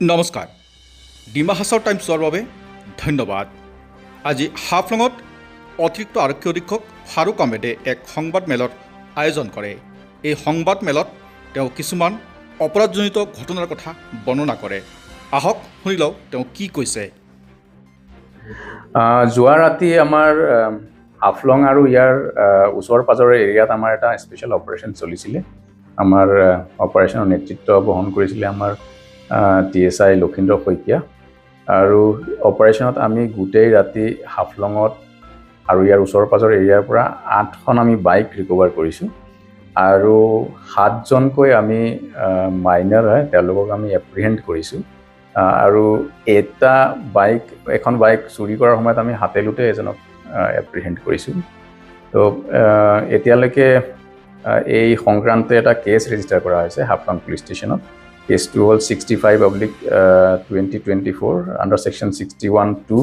নমস্কাৰ ডিমা হাছাও টাইমছৰ বাবে ধন্যবাদ। আজি হাফলঙত অতিৰিক্ত আৰক্ষী অধীক্ষক ফাৰুক আহমেদে এক সংবাদমেলৰ আয়োজন কৰে। এই সংবাদমেলত তেওঁ কিছুমান অপৰাধজনিত ঘটনাৰ কথা বৰ্ণনা কৰে। আহক শুনি লওঁ তেওঁ কি কৈছে। যোৱা ৰাতি আমাৰ হাফলং আৰু ইয়াৰ ওচৰ পাজৰৰ এৰিয়াত আমাৰ এটা স্পেচিয়েল অপাৰেশ্যন চলিছিলে। আমাৰ অপাৰেশ্যনৰ নেতৃত্ব বহন কৰিছিলে আমাৰ TSI লক্ষীন্দ্ৰ শইকীয়া। আৰু অপাৰেশ্যনত আমি গোটেই ৰাতি হাফলঙত আৰু ইয়াৰ ওচৰ পাজৰ এৰিয়াৰ পৰা 8খন আমি বাইক ৰিকভাৰ কৰিছোঁ আৰু 7জনকৈ আমি মাইনাৰ হয় তেওঁলোকক আমি এপ্ৰিহেণ্ড কৰিছোঁ। আৰু এখন বাইক চুৰি কৰাৰ সময়ত আমি হাতেলোতে এজনক এপ্ৰিহেণ্ড কৰিছোঁ। তো এতিয়ালৈকে এই সংক্ৰান্তে এটা কেছ ৰেজিষ্টাৰ কৰা হৈছে হাফলং পুলিচ ষ্টেচনত। কেছটো হ'ল 65/2024 আণ্ডাৰ ছেকশ্যন 61(2)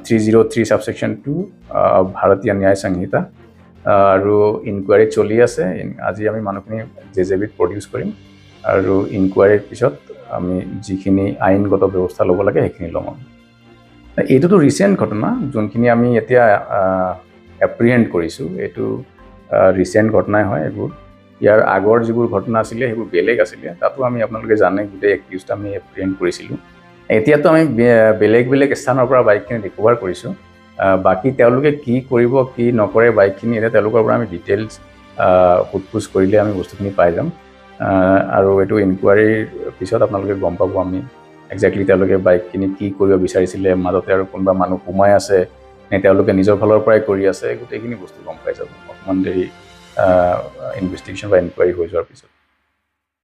303 ছাবছেকশ্যন 2 ভাৰতীয় ন্যায় সংহিতা। আৰু ইনকুৱাৰী চলি আছে। আজি আমি মানুহখিনি JJBত প্ৰডিউচ কৰিম আৰু ইনকুৱাৰীৰ পিছত আমি যিখিনি আইনগত ব্যৱস্থা ল'ব লাগে সেইখিনি ল'ম। এইটোতো ৰিচেণ্ট ঘটনা, যোনখিনি আমি এতিয়া এপ্ৰিহেণ্ড কৰিছোঁ এইটো ৰিচেণ্ট ঘটনাই হয়। এইবোৰ ইয়াৰ আগৰ যিবোৰ ঘটনা আছিলে সেইবোৰ বেলেগ আছিলে। তাতো আমি আপোনালোকে জানে গোটেই একিউজড আমি এপ্ৰিহেণ্ড কৰিছিলোঁ। এতিয়াতো আমি বেলেগ বেলেগ স্থানৰ পৰা বাইকখিনি ৰিকভাৰ কৰিছোঁ। বাকী তেওঁলোকে কি কৰিব কি নকৰে বাইকখিনি এতিয়া তেওঁলোকৰ পৰা আমি ডিটেইলছ সোধ-পোছ কৰিলে আমি বস্তুখিনি পাই যাম। আৰু এইটো ইনকুৱাৰীৰ পিছত আপোনালোকে গম পাব আমি একজেক্টলি তেওঁলোকে বাইকখিনি কি কৰিব বিচাৰিছিলে, মাজতে আৰু কোনোবা মানুহ সোমাই আছে নে তেওঁলোকে নিজৰ ফালৰ পৰাই কৰি আছে, গোটেইখিনি বস্তু গম পাই যাব অকণমান দেৰি ইনভেষ্টিগেশ্যন বা ইনকুৱাৰী হৈ যোৱাৰ পিছত।